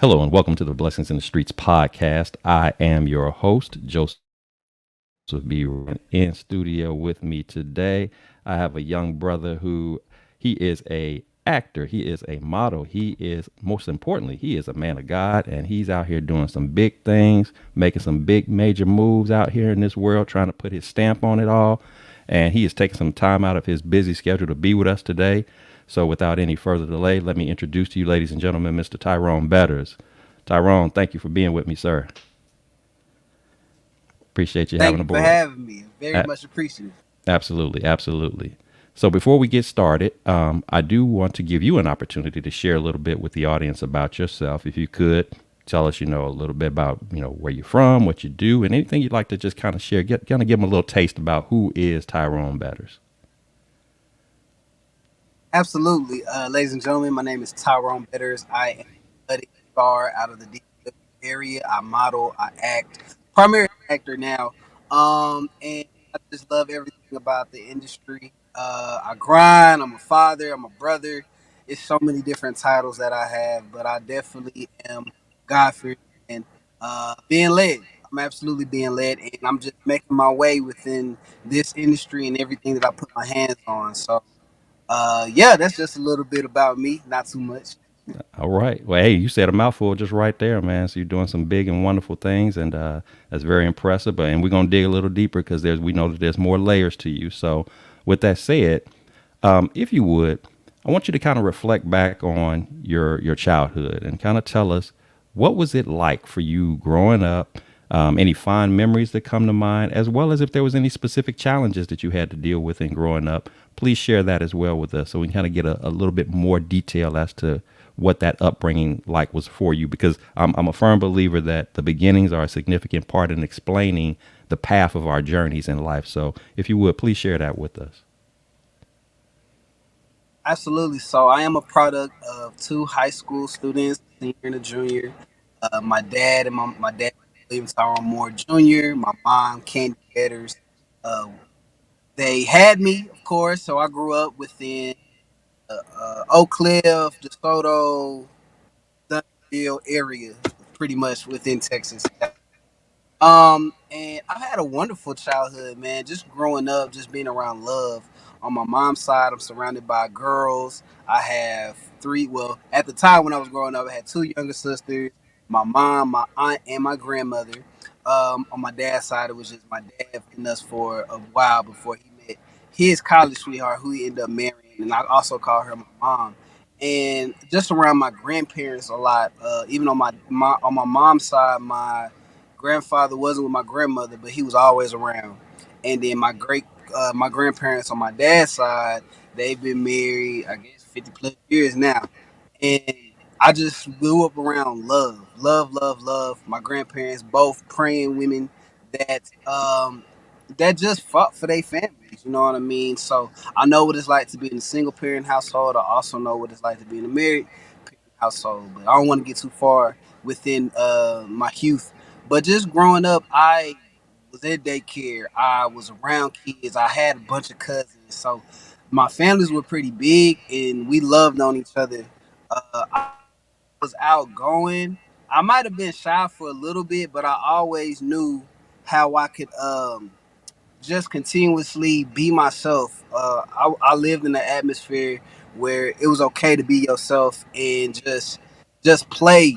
Hello and welcome to the Blessings in the Streets podcast. I am your host, Joseph B. In studio with me today, I have a young brother who he is a actor, he is a model, he is most importantly, he is a man of God, and he's out here doing some big things, making some big major moves out here in this world, trying to put his stamp on it all. And he is taking some time out of his busy schedule to be with us today. So without any further delay, let me introduce to you, ladies and gentlemen, Mr. Tyrone Betters. Tyrone, thank you for being with me, sir. Appreciate you Thank having you for aboard. having me. Very A- much appreciative. Absolutely, absolutely. So before we get started, I do want to give you an opportunity to share a little bit with the audience about yourself. If you could tell us, a little bit about, where you're from, what you do, and anything you'd like to just kind of share, kind of give them a little taste about who is Tyrone Betters. Absolutely. Ladies and gentlemen, my name is Tyrone Bitters. I am a budding star out of the DFW area. I model, I act, primary actor now. And I just love everything about the industry. I grind, I'm a father, I'm a brother. It's so many different titles that I have, but I definitely am God fearing and being led. I'm absolutely being led, and I'm just making my way within this industry and everything that I put my hands on. So, yeah, that's just a little bit about me. Not too much. All right. Well, hey, you said a mouthful just right there, man. So you're doing some big and wonderful things, and that's very impressive. But and we're gonna dig a little deeper because we know that there's more layers to you. So, with that said, if you would, I want you to kind of reflect back on your childhood and kind of tell us what was it like for you growing up. Any fond memories that come to mind, as well as if there was any specific challenges that you had to deal with in growing up. Please share that as well with us, so we can kind of get a little bit more detail as to what that upbringing like was for you. Because I'm a firm believer that the beginnings are a significant part in explaining the path of our journeys in life. So, if you would, please share that with us. Absolutely. So I am a product of two high school students, senior and a junior. My dad and my dad, William Tyrone Moore Jr., my mom, Candy Getters. Uh, they had me, of course, so I grew up within Oak Cliff, DeSoto, Duncanville area, pretty much within Texas. And I've had a wonderful childhood, man. Just growing up, just being around love. On my mom's side, I'm surrounded by girls. I have three. Well, at the time when I was growing up, I had two younger sisters. My mom, my aunt, and my grandmother. On my dad's side, it was just my dad and us for a while before he met his college sweetheart, who he ended up marrying, and I also call her my mom. And just around my grandparents a lot. Even on my mom's side, my grandfather wasn't with my grandmother, but he was always around. And then my grandparents on my dad's side, they've been married, I guess, 50 plus years now. And I just grew up around love, love, love, love. My grandparents, both praying women that that just fought for their families. You know what I mean? So I know what it's like to be in a single parent household. I also know what it's like to be in a married parent household. But I don't want to get too far within my youth. But just growing up, I was at daycare. I was around kids. I had a bunch of cousins. So my families were pretty big and we loved on each other. I was outgoing. I might have been shy for a little bit, but I always knew how I could just continuously be myself. I lived in an atmosphere where it was okay to be yourself and just play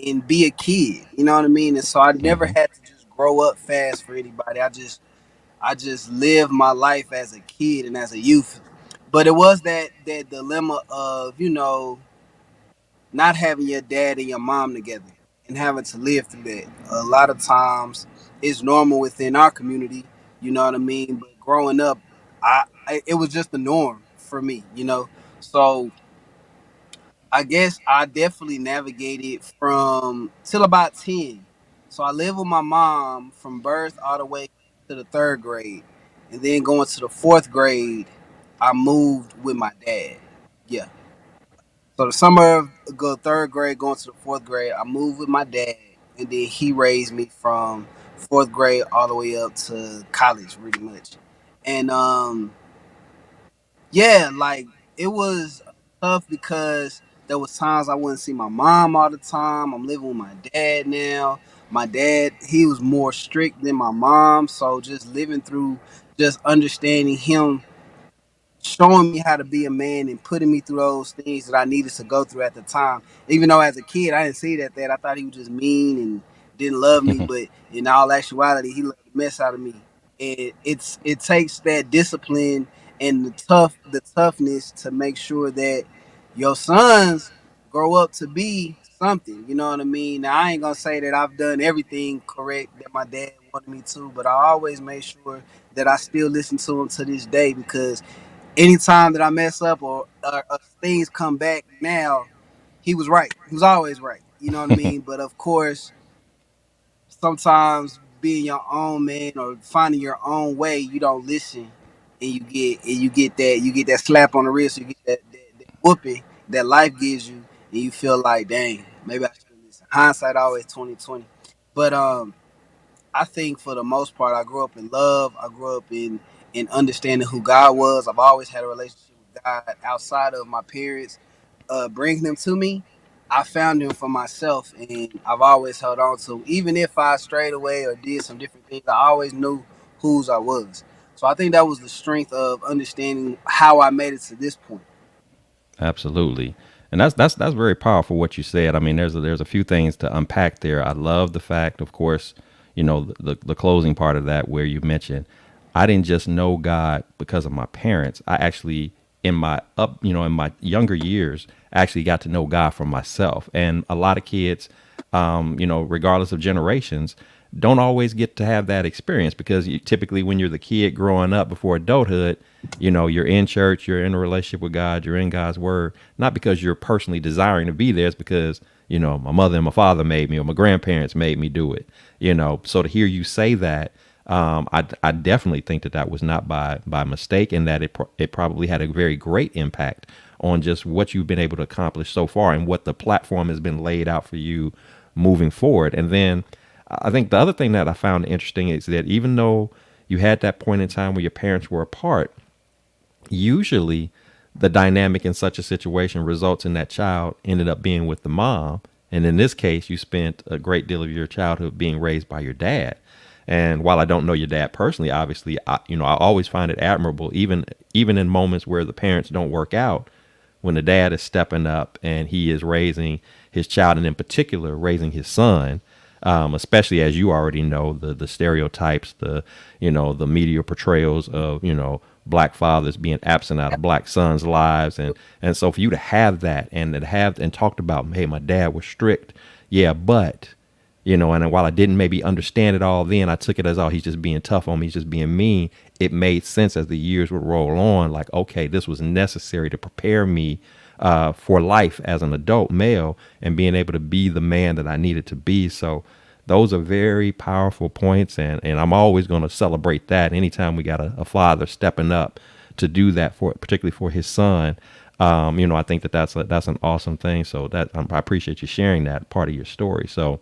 and be a kid. You know what I mean? And so I never Mm-hmm. had to just grow up fast for anybody. I just lived my life as a kid and as a youth. But it was that dilemma of not having your dad and your mom together and having to live through that. A lot of times it's normal within our community, you know what I mean? But growing up, it was just the norm for me. So I guess I definitely navigated from till about 10. So I lived with my mom from birth all the way to the third grade. And then going to the fourth grade, I moved with my dad. Yeah. So the summer of go third grade, going to the fourth grade, I moved with my dad, and then he raised me from fourth grade all the way up to college, pretty much. And yeah, like it was tough because There was times I wouldn't see my mom all the time. I'm living with my dad now. My dad, he was more strict than my mom, so just living through, just understanding him, showing me how to be a man and putting me through those things that I needed to go through at the time. Even though as a kid I didn't see that I thought he was just mean and didn't love me, but in all actuality he loved the mess out of me. And it takes that discipline and the toughness to make sure that your sons grow up to be something. You know what I mean? Now I ain't gonna say that I've done everything correct that my dad wanted me to, but I always made sure that I still listen to him to this day because anytime that I mess up or things come back now, he was right. He was always right. You know what I mean? But of course, sometimes being your own man or finding your own way, you don't listen, and you get that slap on the wrist, you get that whooping that life gives you, and you feel like, dang, maybe I should have listened. Hindsight always 2020, but I think for the most part, I grew up in love. I grew up in understanding who God was. I've always had a relationship with God outside of my parents bringing them to me. I found him for myself, and I've always held on to him. Even if I strayed away or did some different things, I always knew whose I was. So I think that was the strength of understanding how I made it to this point. Absolutely. And that's very powerful what you said. I mean, there's a few things to unpack there. I love the fact, of course, the closing part of that where you mentioned I didn't just know God because of my parents. I actually in my younger years actually got to know God for myself. And a lot of kids, regardless of generations, don't always get to have that experience because typically when you're the kid growing up before adulthood, you're in church, you're in a relationship with God, you're in God's word, not because you're personally desiring to be there. It's because, my mother and my father made me or my grandparents made me do it, so to hear you say that, I definitely think that was not by mistake, and that it probably had a very great impact on just what you've been able to accomplish so far and what the platform has been laid out for you moving forward. And then I think the other thing that I found interesting is that even though you had that point in time where your parents were apart, usually the dynamic in such a situation results in that child ended up being with the mom. And in this case, you spent a great deal of your childhood being raised by your dad. And while I don't know your dad personally, obviously, I always find it admirable, even in moments where the parents don't work out, when the dad is stepping up and he is raising his child, and in particular raising his son, especially as you already know the stereotypes, the media portrayals of black fathers being absent out of black sons' lives, and so for you to have that and to have and talked about, hey, my dad was strict, yeah, but and while I didn't maybe understand it all then, I took it as, oh, he's just being tough on me, he's just being mean. It made sense as the years would roll on, like, okay, this was necessary to prepare me for life as an adult male and being able to be the man that I needed to be. So those are very powerful points, and I'm always going to celebrate that anytime we got a father stepping up to do that, for particularly for his son. I think that's an awesome thing. So that I appreciate you sharing that part of your story. So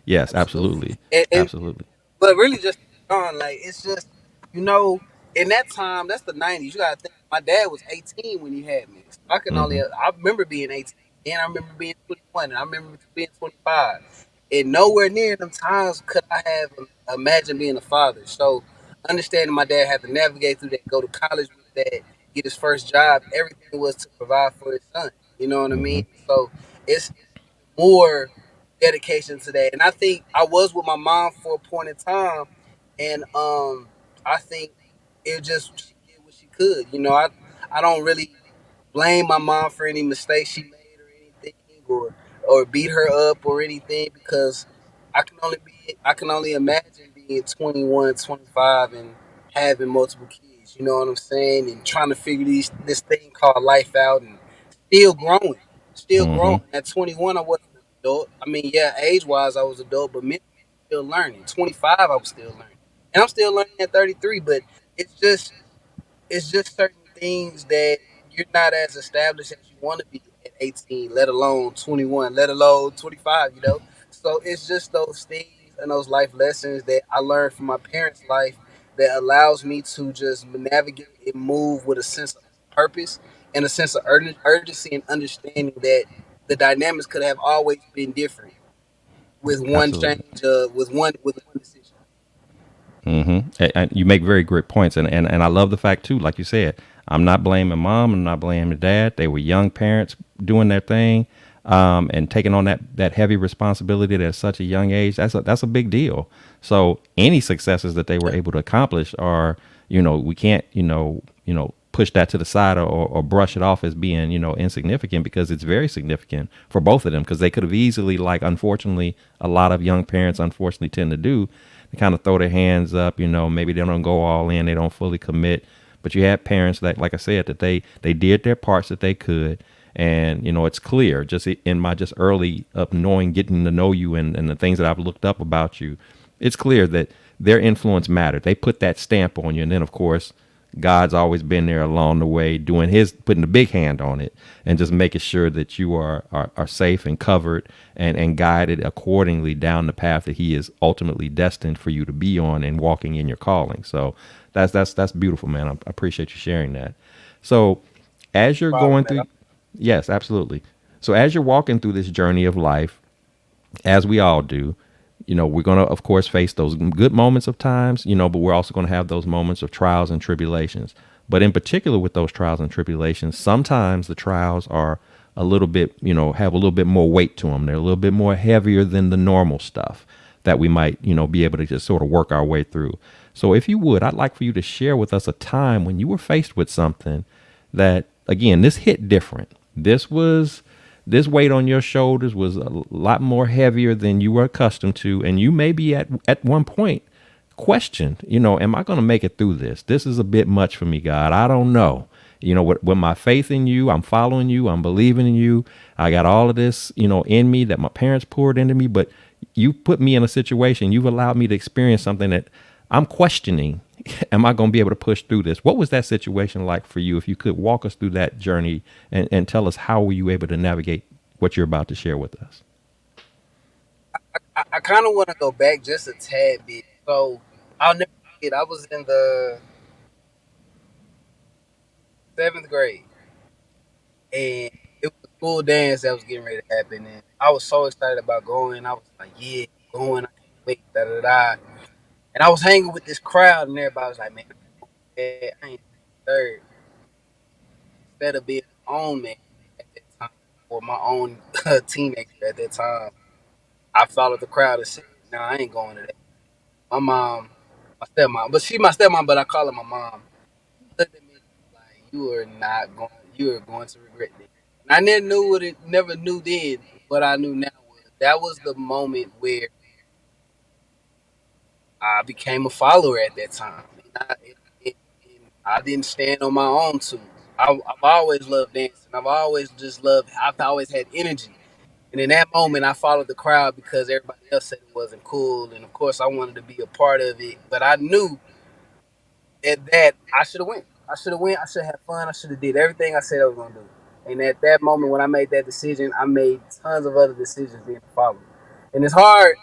yes, Absolutely. absolutely, And absolutely. but really just on like it's just you know in that time that's the 90s. You gotta think my dad was 18 when he had me. So Hmm. I remember being 18 and I remember being 21 and I remember being 25. And nowhere near them times could I have imagined being a father. So understanding my dad had to navigate through that, go to college with that, get his first job, everything was to provide for his son. You know what I Hmm. mean? So it's more dedication to that. And I think I was with my mom for a point in time, and I think it just she did what she could. I don't really blame my mom for any mistakes she made or anything, or beat her up or anything because I can only imagine being 21, 25, and having multiple kids. You know what I'm saying? And trying to figure this thing called life out and still growing, still Hmm. growing. At 21, I wasn't an adult. I mean, yeah, age wise, I was adult, but mentally, still learning. 25, I was still learning, and I'm still learning at 33. But it's just it's just certain things that you're not as established as you want to be at 18, let alone 21, let alone 25, So it's just those things and those life lessons that I learned from my parents' life that allows me to just navigate and move with a sense of purpose and a sense of urgency and understanding that the dynamics could have always been different with one Absolutely. change, with one decision. And you make very great points, and I love the fact too, like you said, I'm not blaming mom, I'm not blaming dad. They were young parents doing their thing, and taking on that heavy responsibility at such a young age. That's a big deal. So any successes that they were Yeah, able to accomplish are, we can't, push that to the side, or brush it off as being, insignificant, because it's very significant for both of them, because they could have easily, like, unfortunately, a lot of young parents unfortunately tend to do, they kind of throw their hands up, maybe they don't go all in, they don't fully commit. But you have parents that, like I said, that they did their parts that they could. And, it's clear just in my just early up knowing, getting to know you, and the things that I've looked up about you, it's clear that their influence mattered. They put that stamp on you. And then, of course, God's always been there along the way, doing putting the big hand on it, and just making sure that you are safe and covered, and guided accordingly down the path that He is ultimately destined for you to be on, and walking in your calling. So that's beautiful, man. I appreciate you sharing that. So as you're problem going that through, yes, absolutely. So as you're walking through this journey of life, as we all do, we're going to, of course, face those good moments of times, but we're also going to have those moments of trials and tribulations. But in particular, with those trials and tribulations, sometimes the trials are a little bit, have a little bit more weight to them. They're a little bit more heavier than the normal stuff that we might, be able to just sort of work our way through. So if you would, I'd like for you to share with us a time when you were faced with something that, again, this hit different. This weight on your shoulders was a lot more heavier than you were accustomed to, and you maybe at one point questioned, am I going to make it through this? This is a bit much for me, God. I don't know. With my faith in you, I'm following you, I'm believing in you. I got all of this, in me that my parents poured into me, but you put me in a situation, you've allowed me to experience something that I'm questioning. Am I going to be able to push through this? What was that situation like for you? If you could walk us through that journey, and tell us how were you able to navigate what you're about to share with us? I kind of want to go back just a tad bit. So I'll never forget. I was in the seventh grade, and it was a school dance that was getting ready to happen, and I was so excited about going. I was like, "Yeah, I'm going! I can't wait!" Da da da. And I was hanging with this crowd, and everybody was like, "Man, I ain't third." Instead of being my own man at that time, or my own teenager at that time, I followed the crowd and said, "No, I ain't going to that." My mom, my stepmom, but she my stepmom, but I call her my mom. Looked at me like, "You are not going. You are going to regret this." And I never knew then. What I knew now was that was the moment where I became a follower at that time, and I didn't stand on my own too. I've always loved dancing. I've always had energy. And in that moment, I followed the crowd because everybody else said it wasn't cool. And of course, I wanted to be a part of it. But I knew at that I should have went. I should have went. I should have had fun. I should have did everything I said I was gonna do. And at that moment, when I made that decision, I made tons of other decisions then to follow. And it's hard.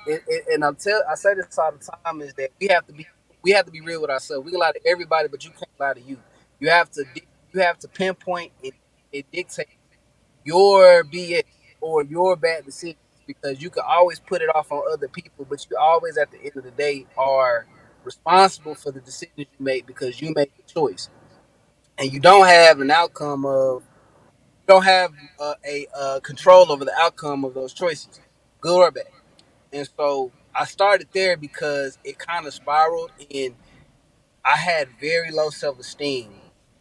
And I say this all the time is that we have to be real with ourselves. We can lie to everybody, but you can't lie to you. You have to you have to pinpoint and dictate your BS or your bad decisions because you can always put it off on other people, but you always at the end of the day are responsible for the decisions you make because you made the choice and you don't have an outcome of you don't have control over the outcome of those choices, good or bad. And so I started there because it kind of spiraled and I had very low self esteem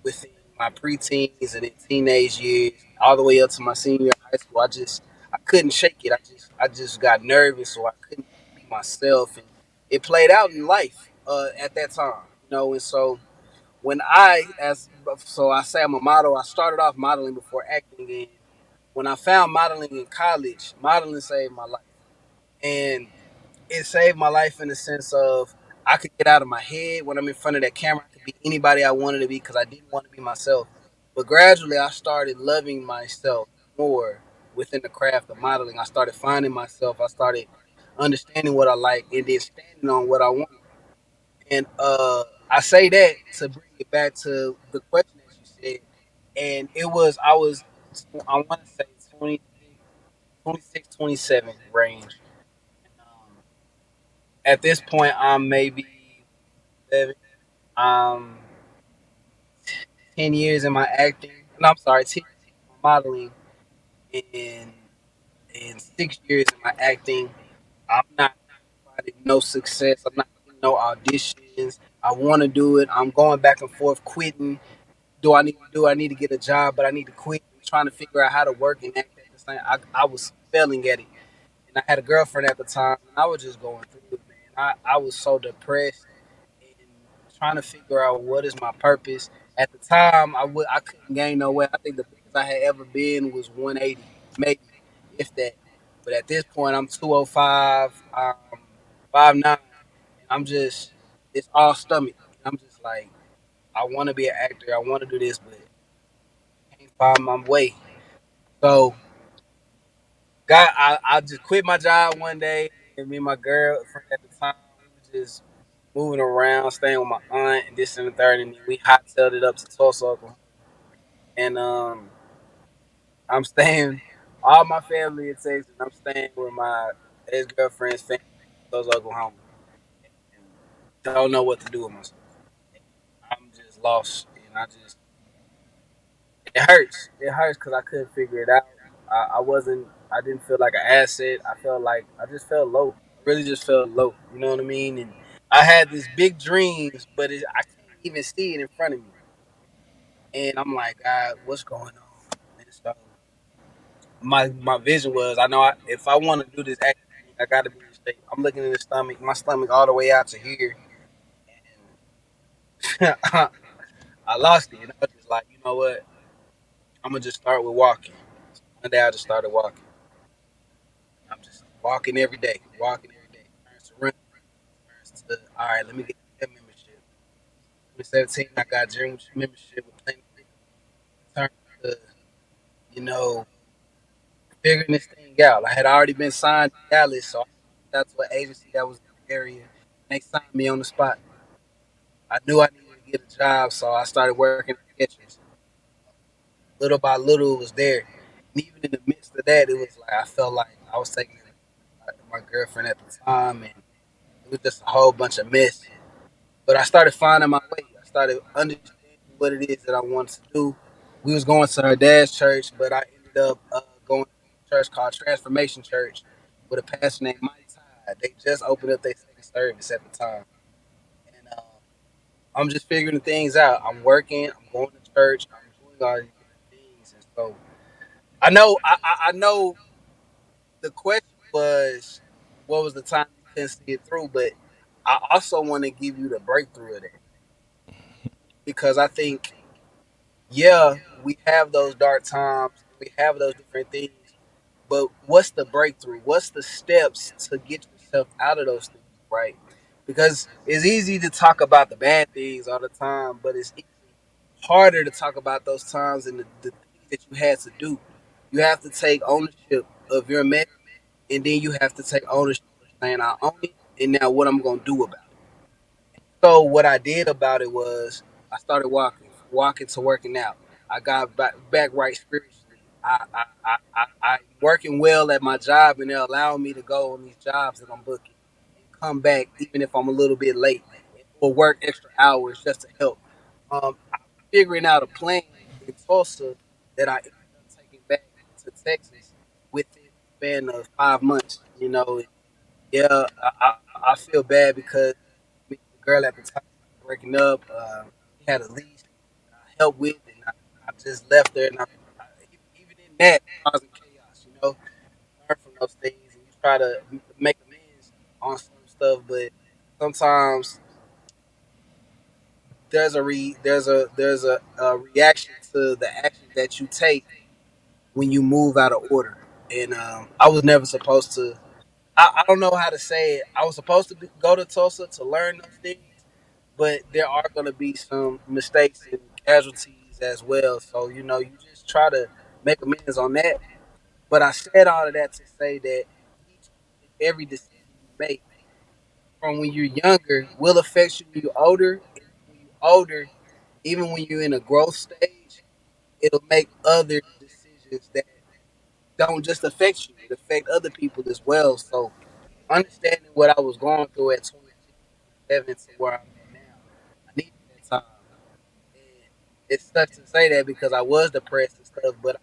within my preteens and in teenage years, all the way up to my senior year of high school. I couldn't shake it. I just got nervous, so I couldn't be myself, and it played out in life at that time, And so when I say I'm a model. I started off modeling before acting, and when I found modeling in college, modeling saved my life, and it saved my life in the sense of I could get out of my head when I'm in front of that camera. I could be anybody I wanted to be because I didn't want to be myself. But gradually, I started loving myself more within the craft of modeling. I started finding myself. I started understanding what I like and then standing on what I wanted. And I say that to bring it back to the question that you said. and it was I want to say 26, 27 range. And, at this point, I'm maybe 11, um 10 years in my acting. No, I'm sorry, 10 years in my modeling, and 6 years in my acting. I'm not finding no success. I'm not getting no auditions. I want to do it. I'm going back and forth, quitting. Do I need to do? I need to get a job, but I need to quit. I'm trying to figure out how to work and act at the same. I was failing at it, and I had a girlfriend at the time, and I was just going through it, man. I was so depressed and trying to figure out what is my purpose. At the time, I couldn't gain no weight. I think the biggest I had ever been was 180, maybe if that. But at this point, I'm 205, 5'9", and I'm just it's all stomach. I'm just like I want to be an actor. I want to do this, but I can't find my way. So I just quit my job one day, and me and my girlfriend at the time, we were just moving around, staying with my aunt and this and the third, and then we hightailed it up to Tulsa, Oklahoma. And I'm staying, all my family in Texas, and I'm staying with my ex girlfriend's family in Tulsa, Oklahoma, and don't know what to do with myself. And I'm just lost, and it hurts. It hurts because I couldn't figure it out. I wasn't. I didn't feel like an asset. I felt like I just felt low. I really just felt low. You know what I mean? And I had these big dreams, but I can't even see it in front of me. And I'm like, God, what's going on? And so my vision was, I know if I want to do this acting thing, I got to be in shape. I'm looking in the stomach, my stomach all the way out to here, and I lost it. And I was just like, you know what? I'm gonna just start with walking. So one day I just started walking. I'm just walking every day, walking every day. Turns to running, turns to all right. Let me get a gym membership. 2017, I got a gym membership with Planet Fitness. Turned to you know figuring this thing out. I had already been signed to Dallas, so I reached out to an agency that was in the area, and they signed me on the spot. I knew I needed to get a job, so I started working at Skechers. Little by little, it was there. And even in the midst of that, it was like I felt like I was taking my girlfriend at the time, and it was just a whole bunch of mess. But I started finding my way. I started understanding what it is that I wanted to do. We was going to her dad's church, but I ended up going to a church called Transformation Church with a pastor named Mike Tide. They just opened up their second service at the time, and I'm just figuring things out. I'm working. I'm going to church. I'm doing all these different things, and so I know the question was, what was the time you couldn't see it through? But I also want to give you the breakthrough of that because I think, yeah, we have those dark times, we have those different things, but what's the breakthrough? What's the steps to get yourself out of those things, right? Because it's easy to talk about the bad things all the time, but it's even harder to talk about those times and the things that you had to do. You have to take ownership of your mess, and then you have to take ownership of saying, I own it, and now what I'm going to do about it. So what I did about it was I started walking to working out. I got back right spiritually. I'm working well at my job, and they're allowing me to go on these jobs that I'm booking and come back even if I'm a little bit late or work extra hours just to help. I'm figuring out a plan in Tulsa that I ended up taking back to Texas within the span of 5 months. Yeah, I feel bad because me and the girl at the time started breaking up. We had a lease that I helped with, and I just left there. And even in that, causing chaos. Learn from those things, and you try to make amends on some stuff. But sometimes there's a reaction to the action that you take when you move out of order. And I was never supposed to. I don't know how to say it. I was supposed to go to Tulsa to learn those things, but there are going to be some mistakes and casualties as well. So you just try to make amends on that. But I said all of that to say that each and every decision you make from when you're younger will affect you when you're older. And when you're older, even when you're in a growth stage, it'll make other decisions that don't just affect you; it affect other people as well. So understanding what I was going through at 26, 27 to where I'm at now, I needed that time. And it sucks to say that because I was depressed and stuff, but I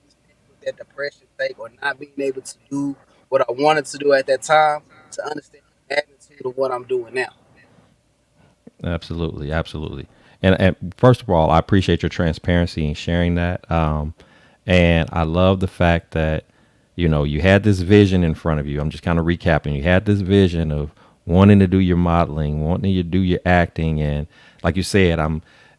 understand what that depression take or not being able to do what I wanted to do at that time to understand the magnitude of what I'm doing now. Absolutely, absolutely. And first of all, I appreciate your transparency in sharing that. And I love the fact that you had this vision in front of you. I'm just kind of recapping. You had this vision of wanting to do your modeling, wanting to do your acting, and like you said,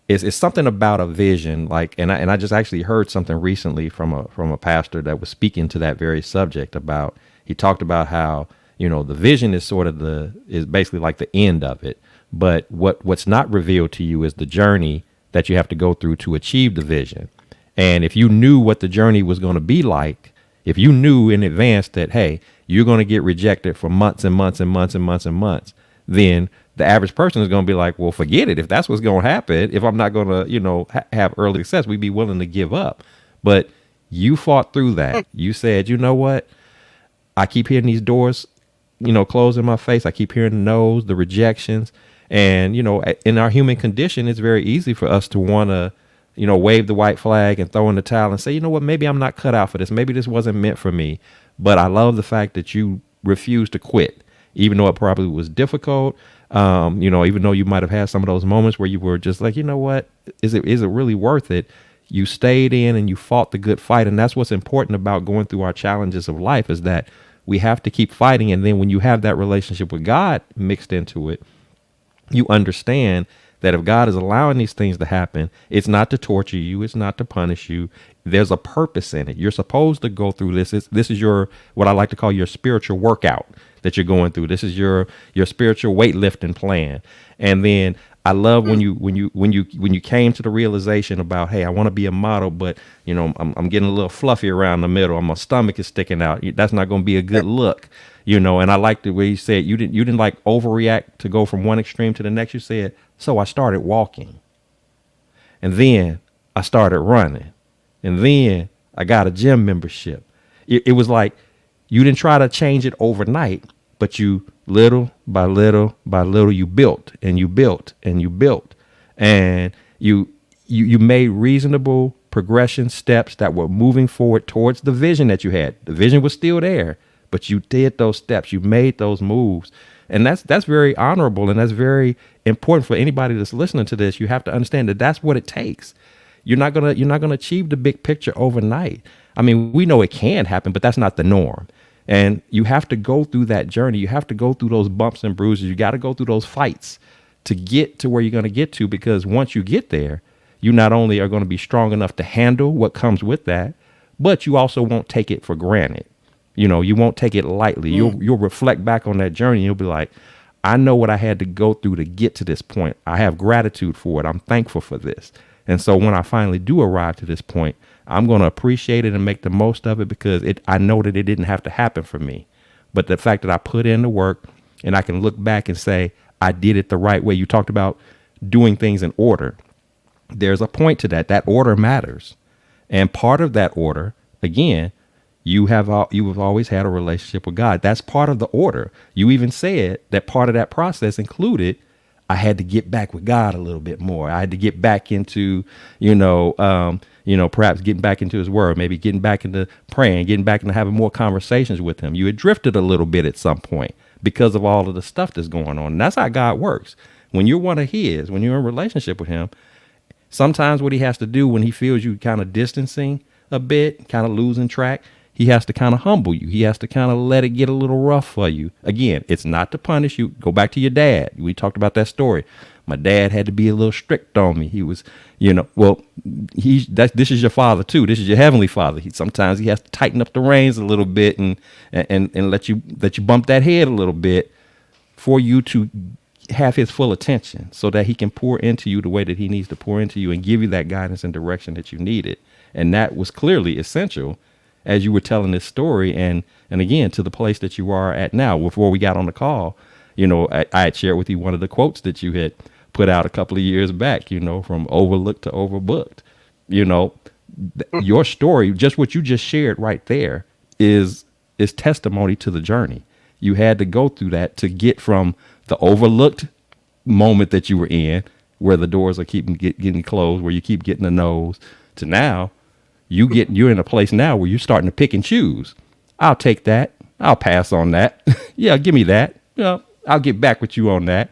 it's something about a vision. Like, and I just actually heard something recently from a pastor that was speaking to that very subject about. He talked about how the vision is sort of is basically like the end of it, but what's not revealed to you is the journey that you have to go through to achieve the vision. And if you knew what the journey was going to be like, if you knew in advance that, hey, you're going to get rejected for months and months and months and months and months, then the average person is going to be like, well, forget it. If that's what's going to happen, if I'm not going to, have early success, we'd be willing to give up. But you fought through that. You said, you know what? I keep hearing these doors, close in my face. I keep hearing the no's, the rejections. And, in our human condition, it's very easy for us to want to, wave the white flag and throw in the towel and say, you know what, maybe I'm not cut out for this. Maybe this wasn't meant for me. But I love the fact that you refused to quit, even though it probably was difficult. Even though you might have had some of those moments where you were just like, you know what, is it really worth it? You stayed in and you fought the good fight. And that's what's important about going through our challenges of life, is that we have to keep fighting. And then when you have that relationship with God mixed into it, you understand that if God is allowing these things to happen, it's not to torture you, it's not to punish you. There's a purpose in it. You're supposed to go through this. This is your, what I like to call, your spiritual workout that you're going through. This is your spiritual weightlifting plan. And then I love when you came to the realization about, hey, I want to be a model, but I'm getting a little fluffy around the middle. My stomach is sticking out. That's not going to be a good look. And I like the way you said you didn't like overreact to go from one extreme to the next. You said, so I started walking, and then I started running, and then I got a gym membership. It was like you didn't try to change it overnight, but you little by little by little, you built and you built and you built, and you made reasonable progression steps that were moving forward towards the vision that you had. The vision was still there, but you did those steps, you made those moves. And that's very honorable, and that's very important for anybody that's listening to this. You have to understand that that's what it takes. You're not gonna achieve the big picture overnight. I mean, we know it can happen, but that's not the norm. And you have to go through that journey. You have to go through those bumps and bruises. You got to go through those fights to get to where you're going to get to, because once you get there, you not only are going to be strong enough to handle what comes with that, but you also won't take it for granted. You won't take it lightly. You'll reflect back on that journey. And you'll be like, I know what I had to go through to get to this point. I have gratitude for it. I'm thankful for this. And so when I finally do arrive to this point, I'm going to appreciate it and make the most of it, because I know that it didn't have to happen for me. But the fact that I put in the work and I can look back and say, I did it the right way. You talked about doing things in order. There's a point to that. That order matters. And part of that order, again, you have always had a relationship with God. That's part of the order. You even said that part of that process included, I had to get back with God a little bit more. I had to get back into, perhaps getting back into His Word, maybe getting back into praying, getting back into having more conversations with Him. You had drifted a little bit at some point because of all of the stuff that's going on. And that's how God works. When you're one of His, when you're in a relationship with Him, sometimes what He has to do when He feels you kind of distancing a bit, kind of losing track, He has to kind of humble you. He has to kind of let it get a little rough for you. Again, it's not to punish you. Go back to your dad. We talked about that story. My dad had to be a little strict on me. He was, this is your father too. This is your heavenly father. Sometimes he has to tighten up the reins a little bit and let you bump that head a little bit for you to have his full attention, so that he can pour into you the way that he needs to pour into you and give you that guidance and direction that you needed. And that was clearly essential as you were telling this story, and again, to the place that you are at now. Before we got on the call, I had shared with you one of the quotes that you had put out a couple of years back, from Overlooked to Overbooked. You know, your story, just what you just shared right there, is is testimony to the journey. You had to go through that to get from the overlooked moment that you were in, where the doors are getting closed, where you keep getting the no's, to now you're in a place now where you're starting to pick and choose. I'll take that. I'll pass on that. Yeah, give me that. Yeah, I'll get back with you on that.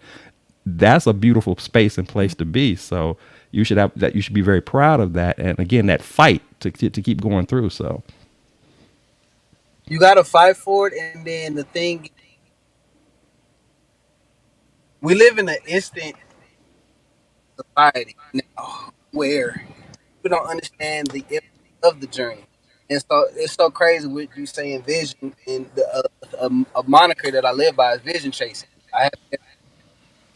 That's a beautiful space and place to be. So you should have that. You should be very proud of that. And again, that fight to keep going through. So You got to fight for it, and then the thing, we live in an instant society now where people don't understand the impact of the journey. And so it's so crazy with you saying vision, and a moniker that I live by is vision chasing. I have,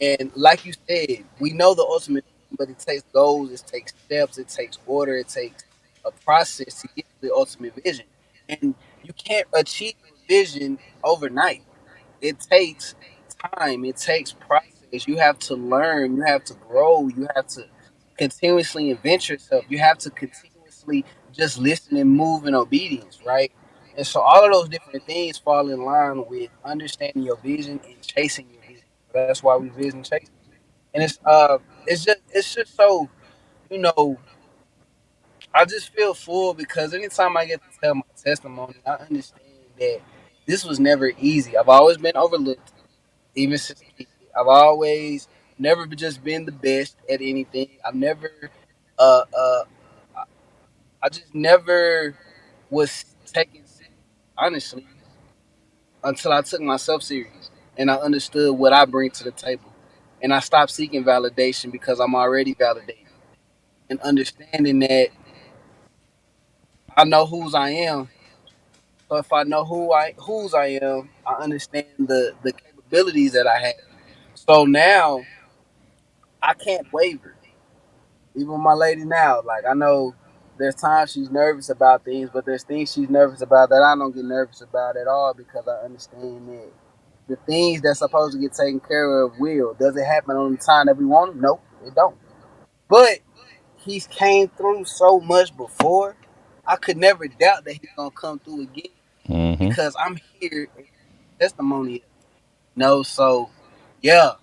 and like you said, we know the ultimate, but it takes goals, it takes steps, it takes order, it takes a process to get to the ultimate vision. And you can't achieve a vision overnight. It takes time, it takes process. You have to learn, you have to grow, you have to continuously invent yourself, you have to continuously just listen and move in obedience, right? And so all of those different things fall in line with understanding your vision and chasing your vision. That's why we vision chasers. And it's just so, you know, I just feel full because anytime I get to tell my testimony, I understand that this was never easy. I've always been overlooked even since a kid. I've always never just been the best at anything. I've never, uh, uh, I I just never was taken serious, honestly, until I took myself serious and I understood what I bring to the table. And I stopped seeking validation because I'm already validated. And understanding that I know whose I am. So if I know whose I am, I understand the capabilities that I have. So now I can't waver. Even with my lady now, like I know there's times she's nervous about things, but there's things she's nervous about that I don't get nervous about at all because I understand that the things that's supposed to get taken care of will. Does it happen on the time that we want them? Nope, it don't. But he's came through so much before. I could never doubt that he's gonna come through again mm-hmm. because I'm here as testimony. No, so yeah,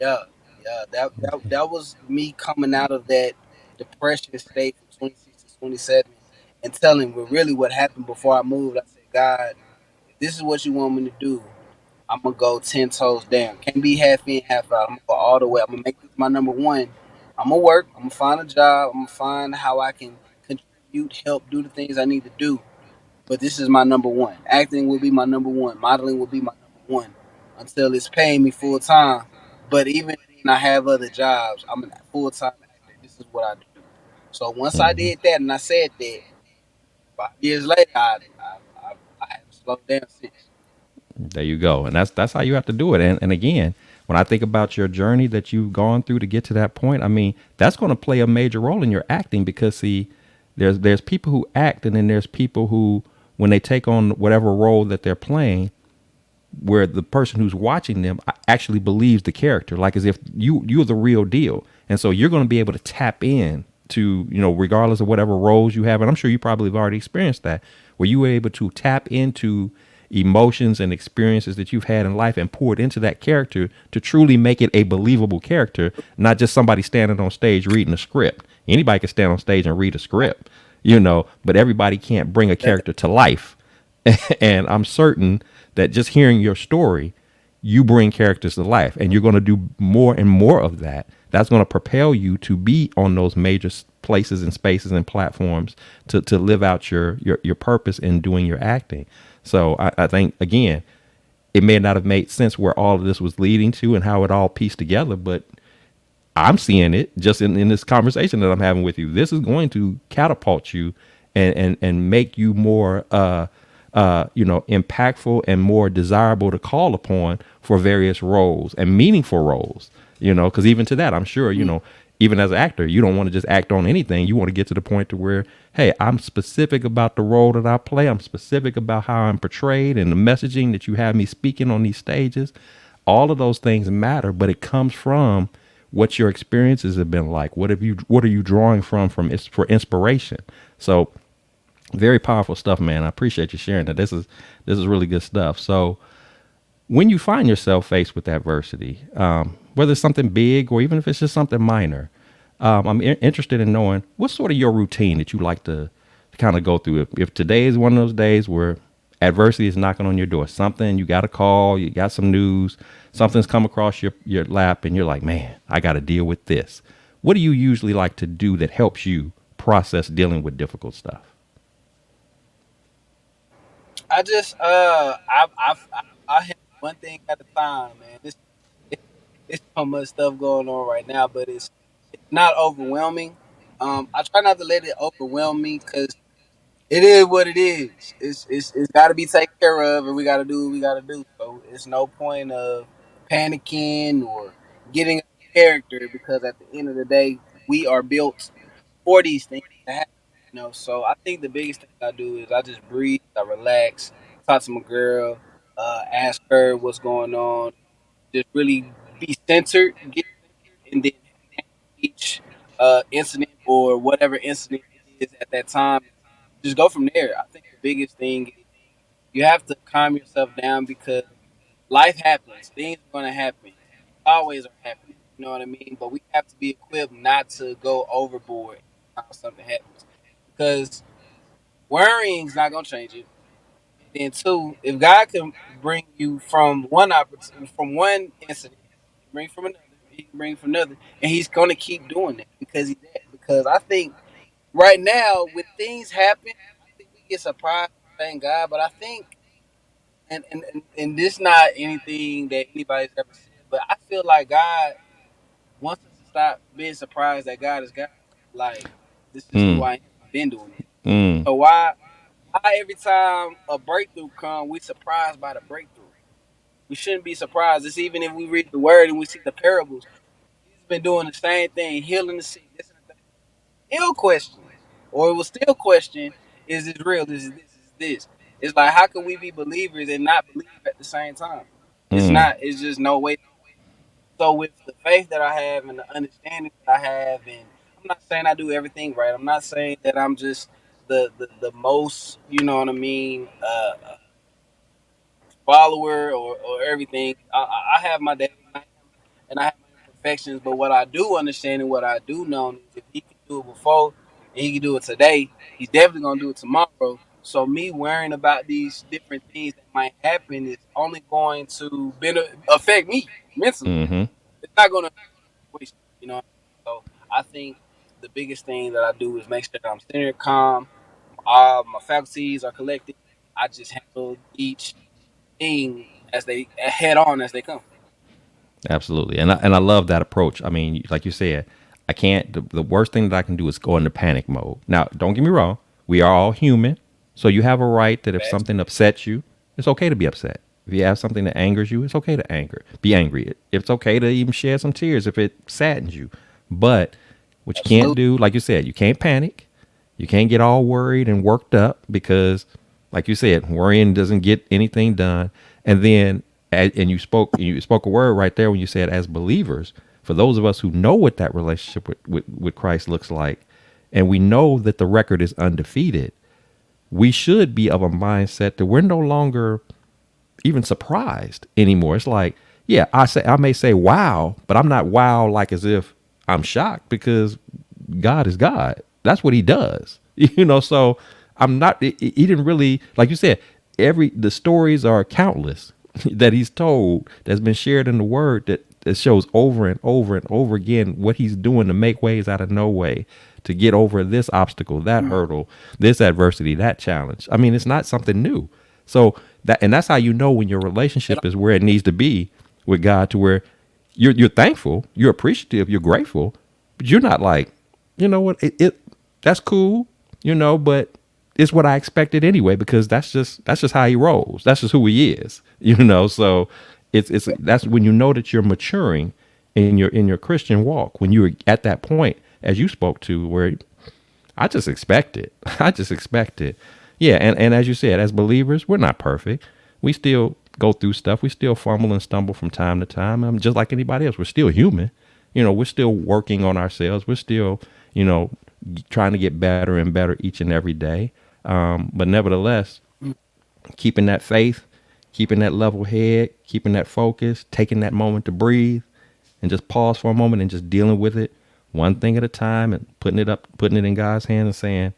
yeah, yeah. That was me coming out of that depression state from 26 to 27 and telling me really what happened before I moved. I said, God, if this is what you want me to do, I'm gonna go 10 toes down. Can't be half in, half out. I'm gonna go all the way. I'm gonna make this my number one. I'm gonna work. I'm gonna find a job. I'm gonna find how I can contribute, help, do the things I need to do. But this is my number one. Acting will be my number one. Modeling will be my number one until it's paying me full time. But even then, I have other jobs. I'm a full time actor. This is what I do. So once I Mm-hmm. did that and I said that, 5 years later, I haven't slowed down since. There you go. And that's how you have to do it. And again, when I think about your journey that you've gone through to get to that point, I mean, that's going to play a major role in your acting because see, there's people who act and then there's people who when they take on whatever role that they're playing, where the person who's watching them actually believes the character, like as if you're the real deal, and so you're going to be able to tap in to regardless of whatever roles you have, and I'm sure you probably have already experienced that, where you were able to tap into emotions and experiences that you've had in life and pour it into that character to truly make it a believable character, not just somebody standing on stage reading a script. Anybody can stand on stage and read a script, but everybody can't bring a That, character to life. And I'm certain that just hearing your story, you bring characters to life, and you're going to do more and more of that. That's going to propel you to be on those major places and spaces and platforms to live out your purpose in doing your acting. So I think again, it may not have made sense where all of this was leading to and how it all pieced together, but I'm seeing it just in this conversation that I'm having with you. This is going to catapult you and make you more impactful and more desirable to call upon for various roles and meaningful roles. Because even to that, I'm sure, mm, even as an actor, you don't want to just act on anything. You want to get to the point to where, hey, I'm specific about the role that I play. I'm specific about how I'm portrayed and the messaging that you have me speaking on these stages. All of those things matter, but it comes from what your experiences have been like. What are you drawing from for inspiration? So very powerful stuff, man. I appreciate you sharing that. This is really good stuff. So when you find yourself faced with adversity, whether it's something big or even if it's just something minor, I'm interested in knowing what's sort of your routine that you like to kind of go through. If today is one of those days where adversity is knocking on your door, something you got a call, you got some news, something's come across your lap, and you're like, man, I got to deal with this. What do you usually like to do that helps you process dealing with difficult stuff? I just I handle one thing at a time, man. It, it's so much stuff going on right now, but it's not overwhelming. I try not to let it overwhelm me because it is what it is. It's got to be taken care of, and we got to do what we got to do. So it's no point of panicking or getting a character because at the end of the day, we are built for these things to happen. So I think the biggest thing I do is I just breathe, I relax, talk to my girl, ask her what's going on, just really be centered, get centered, and then handle each incident or whatever incident it is at that time. Just go from there. I think the biggest thing is you have to calm yourself down because life happens. Things are going to happen. Always are happening. You know what I mean? But we have to be equipped not to go overboard how something happens. Because worrying's not going to change it. And then two, if God can bring you from one opportunity, from one incident, he can bring from another, he can bring from another, and he's going to keep doing that because he's that. Because I think right now, when things happen, I think we get surprised. Thank God, but I think and this not anything that anybody's ever said, but I feel like God wants us to stop being surprised that God is God. Like this is who Mm, I am. I've been doing this. mm, So why every time a breakthrough comes, we surprised by the breakthrough? We shouldn't be surprised. It's even if we read the word and we see the parables. He's been doing the same thing, healing the sick. This and that. Still question, or it will still question: Is this real? Is this? Is this? It's like how can we be believers and not believe at the same time? It's mm. not. It's just no way. So with the faith that I have and the understanding that I have, and I'm not saying I do everything right. I'm not saying that I'm just the most, you know what I mean, follower or everything. I have my days and I have my imperfections, but what I do understand and what I do know is if he can do it before and he can do it today, he's definitely gonna do it tomorrow. So me worrying about these different things that might happen is only going to affect me mentally. Mm-hmm. It's not gonna waste, you know. So I think the biggest thing that I do is make sure that I'm centered, calm, all my faculties are collected. I just handle each thing as they head on as they come. Absolutely, and I love that approach. I mean, like you said, I can't. The worst thing that I can do is go into panic mode. Now, don't get me wrong. We are all human, so you have a right that if Facts. something upsets you, it's okay to be upset. If you have something that angers you, it's okay to be angry. It's okay to even shed some tears if it saddens you. But what you can't Absolutely. do, like you said, you can't panic. You can't get all worried and worked up because, like you said, worrying doesn't get anything done. And then, and you spoke a word right there when you said, as believers, for those of us who know what that relationship with Christ looks like, and we know that the record is undefeated, we should be of a mindset that we're no longer even surprised anymore. It's like, yeah, I may say wow, but I'm not wow like as if I'm shocked because God is God. That's what he does. So I'm not he didn't really, like you said, the stories are countless that he's told that's been shared in the word that shows over and over and over again what he's doing to make ways out of no way, to get over this obstacle, that Mm. hurdle, this adversity, that challenge. I mean, it's not something new. So that's how you know when your It, relationship is where it needs to be with God, to where you're thankful, you're appreciative, you're grateful, but you're not like, you know what, it that's cool, but it's what I expected anyway because that's just how he rolls. That's just who he is, So it's that's when you know that you're maturing in your Christian walk, when you're at that point as you spoke to where I just expect it. I just expect it. Yeah, and as you said, as believers, we're not perfect. We still go through stuff. We still fumble and stumble from time to time. Just like anybody else, we're still human. we're still working on ourselves. We're still, you know, trying to get better and better each and every day. But nevertheless, keeping that faith, keeping that level head, keeping that focus, taking that moment to breathe and just pause for a moment and just dealing with it one thing at a time and putting it in God's hands and saying,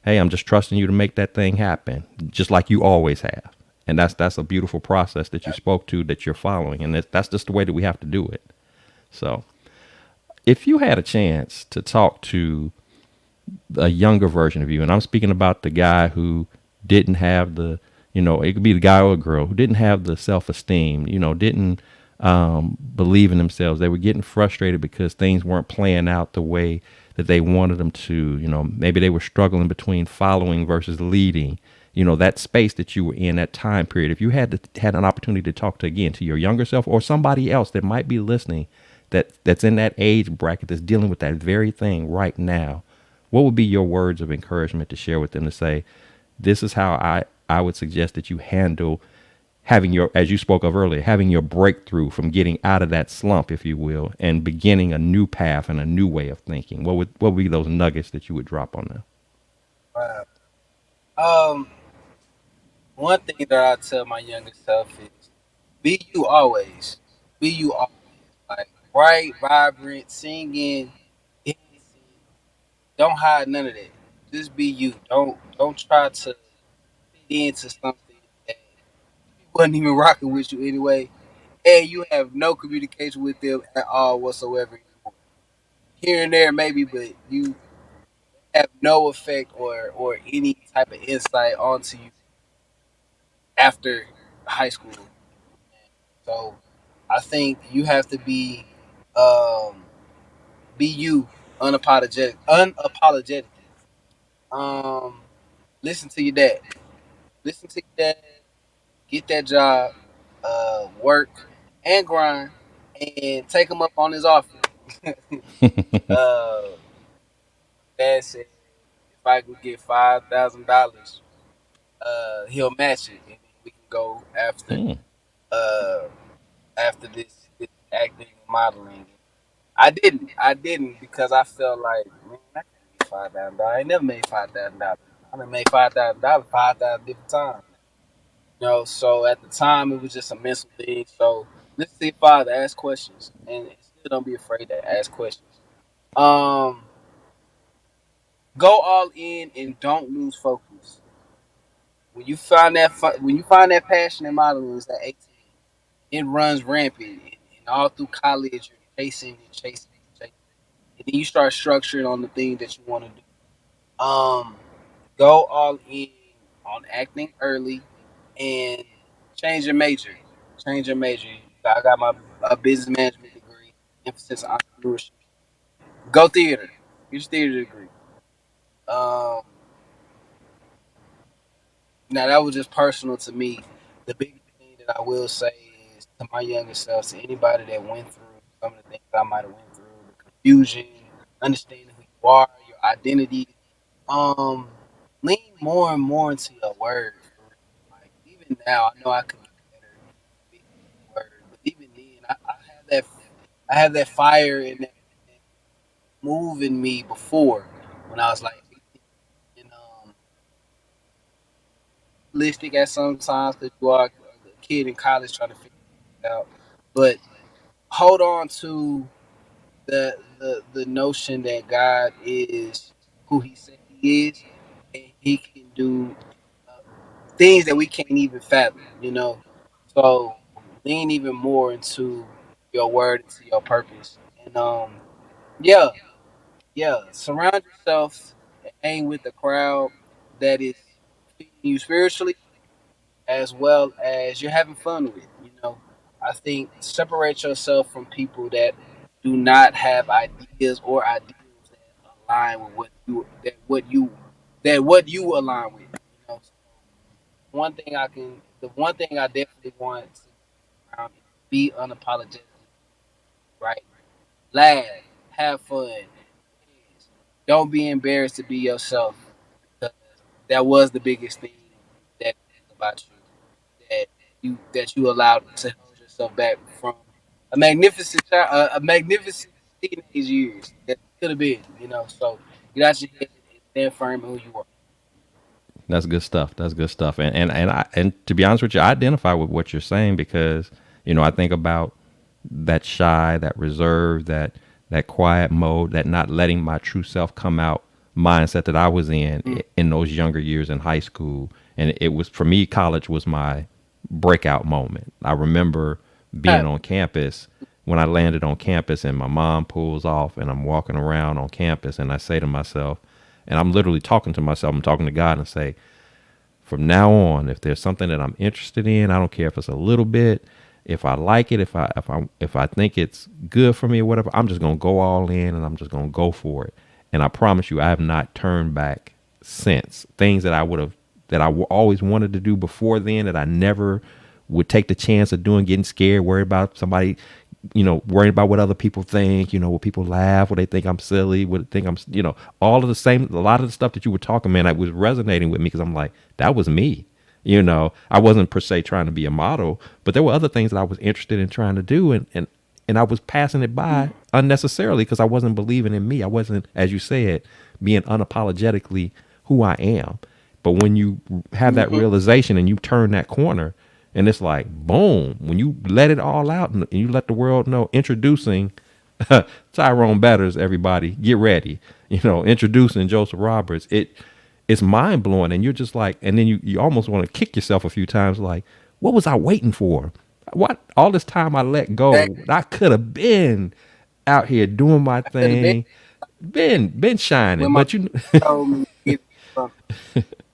hey, I'm just trusting you to make that thing happen, just like you always have. And that's a beautiful process that you spoke to that you're following. And that's just the way that we have to do it. So if you had a chance to talk to a younger version of you, and I'm speaking about the guy who didn't have the, it could be the guy or a girl who didn't have the self-esteem, didn't believe in themselves. They were getting frustrated because things weren't playing out the way that they wanted them to. Maybe they were struggling between following versus leading. That space that you were in, that time period. If you had an opportunity to talk to again to your younger self or somebody else that might be listening, that's in that age bracket that's dealing with that very thing right now, what would be your words of encouragement to share with them to say, this is how I would suggest that you handle having your, as you spoke of earlier, having your breakthrough from getting out of that slump, if you will, and beginning a new path and a new way of thinking? What would be those nuggets that you would drop on them? Wow. Um, One thing that I tell my younger self is be you always. Be you always. Like bright, vibrant, singing, dancing. Don't hide none of that. Just be you. Don't try to fit into something that wasn't even rocking with you anyway. And you have no communication with them at all whatsoever anymore. Here and there maybe, but you have no effect or any type of insight onto you after high school. So I think you have to um be you, unapologetically. Um, listen to your dad. Listen to your dad. Get that job. Work and grind, and take him up on his offer. uh, Dad said if I could get $5,000, he'll match it, and then we can go Hmm. uh after this acting and modeling. I didn't because I felt like, man, I can't get $5,000. I ain't never made $5,000. I done made $5,000 5,000 different times. So at the time it was just a mental thing. So listen to your father, ask questions, and still don't be afraid to ask questions. Um, Go all in and don't lose focus. When you find that passion in modeling, it's at 18. It runs rampant, and all through college you're chasing and chasing and chasing, and then you start structuring on the thing that you want to do. Go all in on acting early and change your major. Change your major. I got my business management degree, emphasis on entrepreneurship. Go theater. Get your theater degree. Um, Now that was just personal to me. The biggest thing that I will say is to my younger self, to anybody that went through some of the things I might have went through, the confusion, understanding who you are, your identity. Um, Lean more and more into your word. For real. Like even now, I know I could get better, speaking the word, but even then, I have that fire and that move in me before when I was like 18. And realistic at sometimes because you are a kid in college trying to figure it out. But hold on to the notion that God is who He said He is, and He can do things that we can't even fathom. So lean even more into your word, into your purpose, and yeah, yeah. Surround yourself and hang with the crowd that is feeding you spiritually as well as you're having fun with. I think separate yourself from people that do not have ideas or ideals that align with what you align with. So the one thing I definitely want to be around is be unapologetic, right? Laugh, have fun. Yes. Don't be embarrassed to be yourself because that was the biggest thing that about you that you allowed to hold yourself back from a magnificent child, a magnificent teenage years. That could have been, you know. So get out your head and stand firm in who you are. That's good stuff. That's good stuff. And to be honest with you, I identify with what you're saying because I think about that shy, that reserved, that quiet mode, that not letting my true self come out mindset that I was Mm. in those younger years in high school. And it was for me, college was my breakout moment. I remember being on campus when I landed on campus and my mom pulls off and I'm walking around on campus and I say to myself, and I'm literally talking to myself, I'm talking to God and say, from now on, if there's something that I'm interested in, I don't care if it's a little bit, if I like it, if I think it's good for me or whatever, I'm just gonna go all in and I'm just gonna go for it. And I promise you, I have not turned back since. Things that always wanted to do before then that I never would take the chance of doing, getting scared, worried about somebody, worrying about what other people think, what people laugh, what they think I'm silly, what they think all of the same, a lot of the stuff that you were talking, man, I was resonating with me because I'm like, that was me. I wasn't per se trying to be a model, but there were other things that I was interested in trying to do. And I was passing it by unnecessarily because I wasn't believing in me. I wasn't, as you said, being unapologetically who I am. But when you have that Mm-hmm. realization and you turn that corner, and it's like, boom, when you let it all out and you let the world know, introducing Tyrone Batters, everybody, get ready. Introducing Joseph Roberts. It's mind blowing. And you're just like, and then you almost want to kick yourself a few times, like, what was I waiting for? What all this time I let go? Exactly. I could have been out here doing my I could have been thing, been shining, when my but parents told me to get something,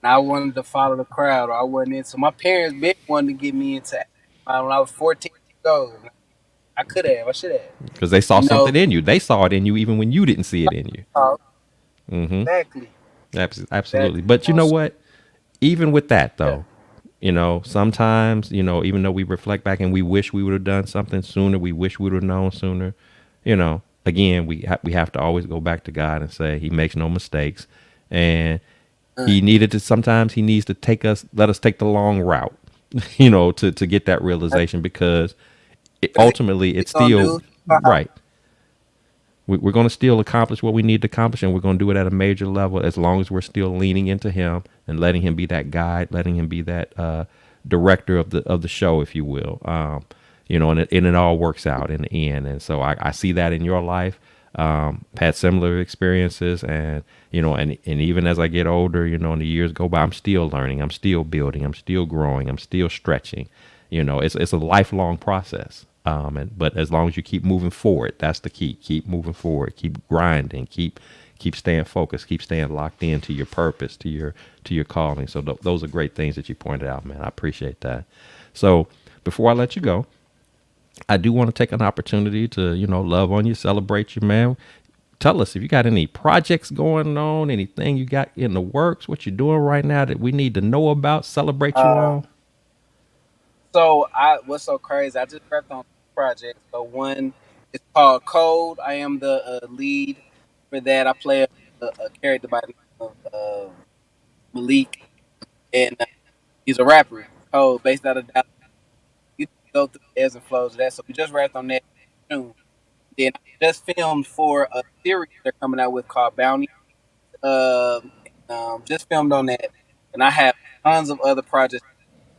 and I wanted to follow the crowd, or I wasn't into. So my parents been wanting to get me into acting when I was 14 years old. I could have. I should have. because they saw You know. something in you. They saw it in you even when you didn't see it in you. Exactly. Absolutely. Exactly. But You you know, know so, what? Even with that yeah. though, sometimes, even though we reflect back and we wish we would have done something sooner, we wish we would have known sooner, again, we have to always go back to God and say he makes no mistakes. And Uh, sometimes he needs to let us take the long route, to get that realization because Cause ultimately he it's gonna still do. right. We're going to still accomplish what we need to accomplish, and we're going to do it at a major level as long as we're still leaning into him and letting him be that guide, letting him be that director of the show, if you will. And it all works out in the end. And so I see that in your life. Had similar experiences, and even as I get older, and the years go by, I'm still learning, I'm still building, I'm still growing, I'm still stretching. It's a lifelong process. But as long as you keep moving forward, that's the key. Keep moving forward, keep grinding, keep staying focused, keep staying locked into your purpose, to your calling. So those are great things that you pointed out, man. I appreciate that. So before I let you go, I do want to take an opportunity to, love on you, celebrate you, man. Tell us if you got any projects going on, anything you got in the works, what you're doing right now that we need to know about, celebrate you Uh, on. so what's so crazy? I just worked on two projects. So one is called Code. I am the lead for that. I play a character by the name of Malik, and he's a rapper. Code, based out of Dallas. You go through the ebbs and flows of that. So we just wrapped on that in June. Then I just filmed for a series they're coming out with called Bounty. Just filmed on that, and I have tons of other projects.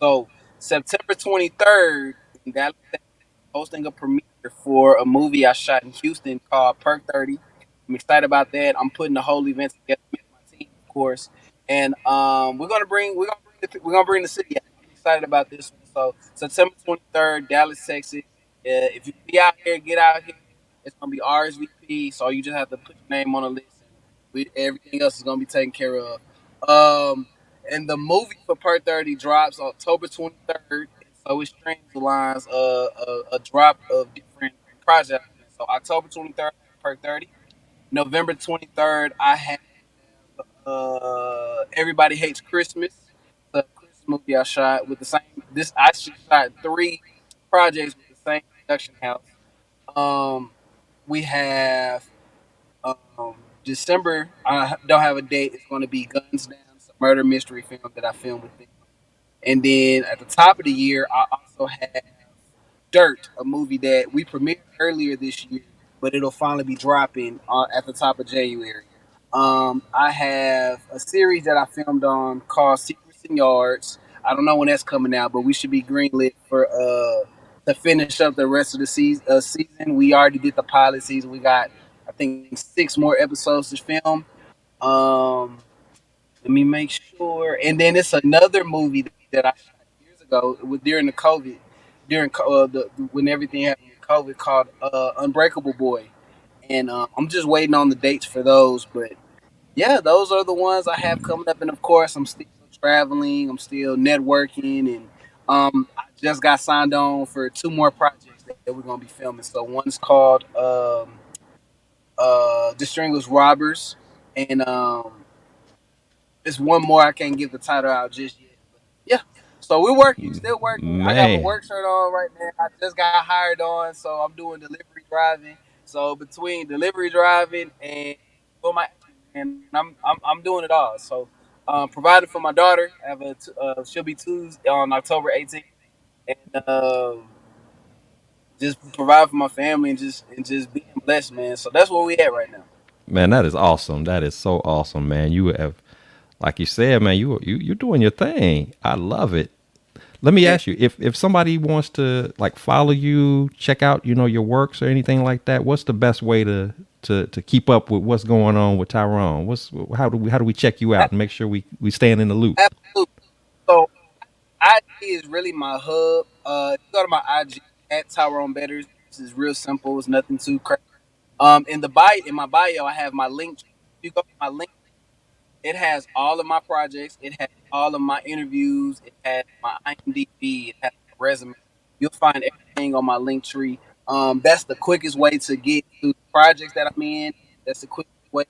So September 23rd in Dallas, Texas, hosting a premiere for a movie I shot in Houston called Perk 30. I'm excited about that. I'm putting the whole event together, me and my team, of course, and we're gonna bring the city out. I'm excited about this one. So September 23rd, Dallas, Texas. If you be out here, get out here. It's gonna be RSVP, so you just have to put your name on the list, and everything else is gonna be taken care of. And the movie for Per 30 drops October 23rd, and so it streams the lines a drop of different projects. So October 23rd, Per 30. November 23rd, I have Everybody Hates Christmas. The Christmas movie I shot with the same. This I actually shot three projects with the same production house. Um, we have December. I don't have a date. It's going to be Guns Down. It's a murder mystery film that I filmed with them. And then at the top of the year, I also have Dirt, a movie that we premiered earlier this year. but it'll finally be dropping at the top of January. I have a series that I filmed on called Secrets and Yards. I don't know when that's coming out, but we should be greenlit for to finish up the rest of the season. We already did the pilot season. We got I think 6 more episodes to film. Um, Let me make sure. And then it's another movie that I shot years ago during the COVID, when everything happened with COVID, called Unbreakable Boy. And I'm just waiting on the dates for those. But yeah, those are the ones I have coming up. And of course, I'm still traveling. I'm still networking, and I just got signed on for 2 more projects that we're gonna be filming. So one's called Distinguished Robbers, and there's one more I can't give the title out just yet. But yeah. So we're working, still working. I got my Man, work shirt on right now. I just got hired on, so I'm doing delivery driving. So between delivery driving and for my and I'm doing it all. So provided for my daughter. I have she'll be 2 on October 18th, and just provide for my family and just being blessed, man. So that's where we at right now. man, that is awesome. That is so awesome, man. You have, like you said, man, you're doing your thing. I love it. Let me Yeah. ask you, if somebody wants to like follow you, check out, your works or anything like that, what's the best way to keep up with what's going on with Tyrone? How do we check you out and make sure we staying in the loop? Absolutely. So IG is really my hub. If you go to my IG at Tyrone Betters. It's real simple. It's nothing too crazy. In my bio, I have my link. If you go to my link, it has all of my projects. It has all of my interviews. It has my IMDb. It has my resume. You'll find everything on my link tree. That's the quickest way to get to the projects that I'm in. That's the quickest way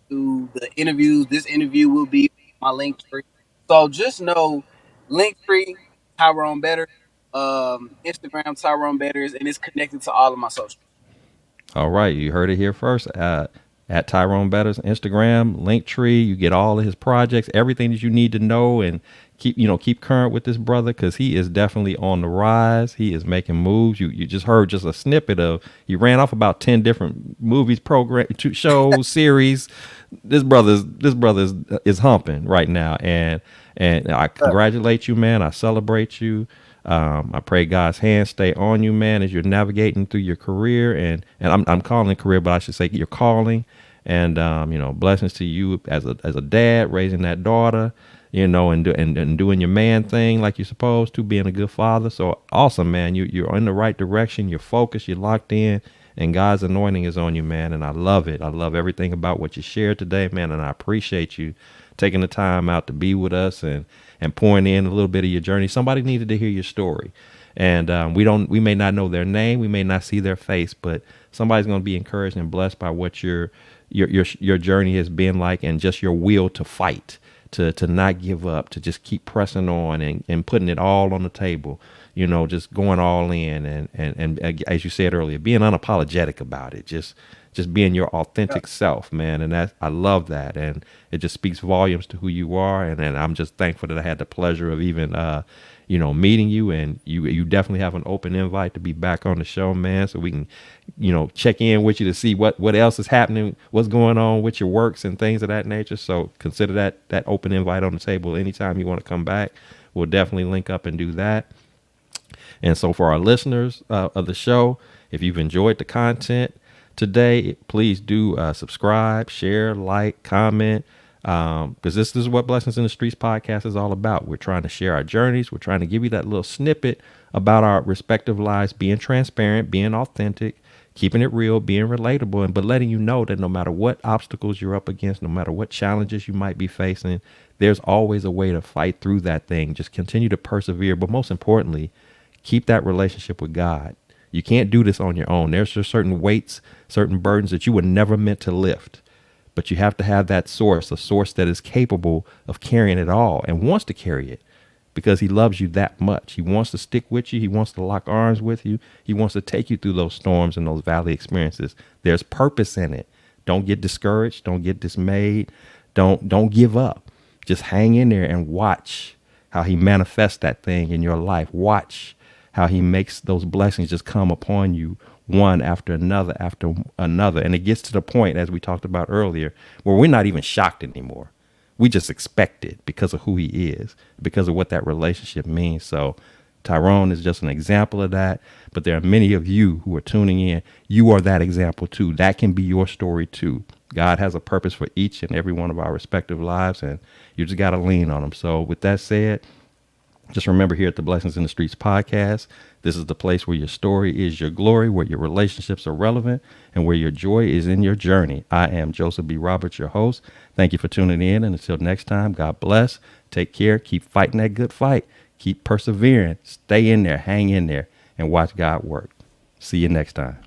to the interviews. This interview will be on my link tree. So just know link tree Tyrone Better, Instagram Tyrone Betters, and it's connected to all of my socials. All right, you heard it here first. At Tyrone Better's Instagram, Linktree, you get all of his projects, everything that you need to know, and keep current with this brother because he is definitely on the rise. He is making moves. You just heard just a snippet of he ran off about 10 different movies, program, shows, series. This brother is humping right now, and I congratulate you, man. I celebrate you. I pray God's hand stay on you, man, as you're navigating through your career, and I'm calling it career, but I should say your calling. And blessings to you as a dad raising that daughter, and doing your man thing like you're supposed to, being a good father. So awesome, man. You're in the right direction. You're focused. You're locked in, and God's anointing is on you, man. And I love it. I love everything about what you shared today, man. And I appreciate you taking the time out to be with us and pouring in a little bit of your journey. Somebody needed to hear your story, and we may not know their name, we may not see their face, but somebody's going to be encouraged and blessed by what your journey has been like, and just your will to fight, to not give up, to just keep pressing on and putting it all on the table. Just going all in, and as you said earlier, being unapologetic about it, just being your authentic self, man. And that I love that, and it just speaks volumes to who you are. And I'm just thankful that I had the pleasure of even meeting you, and you definitely have an open invite to be back on the show, man, so we can check in with you to see what else is happening, what's going on with your works and things of that nature. So consider that open invite on the table anytime you want to come back. We'll definitely link up and do that. And so, for our listeners of the show, if you've enjoyed the content today, please do subscribe, share, like, comment, because this is what Blessings in the Streets podcast is all about. We're trying to share our journeys. We're trying to give you that little snippet about our respective lives, being transparent, being authentic, keeping it real, being relatable, but letting you know that no matter what obstacles you're up against, no matter what challenges you might be facing, there's always a way to fight through that thing. Just continue to persevere. But most importantly, keep that relationship with God. You can't do this on your own. There's just certain weights, certain burdens that you were never meant to lift. But you have to have that source, a source that is capable of carrying it all and wants to carry it because he loves you that much. He wants to stick with you. He wants to lock arms with you. He wants to take you through those storms and those valley experiences. There's purpose in it. Don't get discouraged. Don't get dismayed. Don't give up. Just hang in there and watch how he manifests that thing in your life. Watch how he makes those blessings just come upon you one after another. And it gets to the point, as we talked about earlier, where we're not even shocked anymore. We just expect it because of who he is, because of what that relationship means. So Tyrone is just an example of that. But there are many of you who are tuning in. You are that example too. That can be your story too. God has a purpose for each and every one of our respective lives, and you just got to lean on them. So with that said, just remember, here at the Blessings in the Streets podcast, this is the place where your story is your glory, where your relationships are relevant, and where your joy is in your journey. I am Joseph B. Roberts, your host. Thank you for tuning in. And until next time, God bless. Take care. Keep fighting that good fight. Keep persevering. Stay in there. Hang in there. And watch God work. See you next time.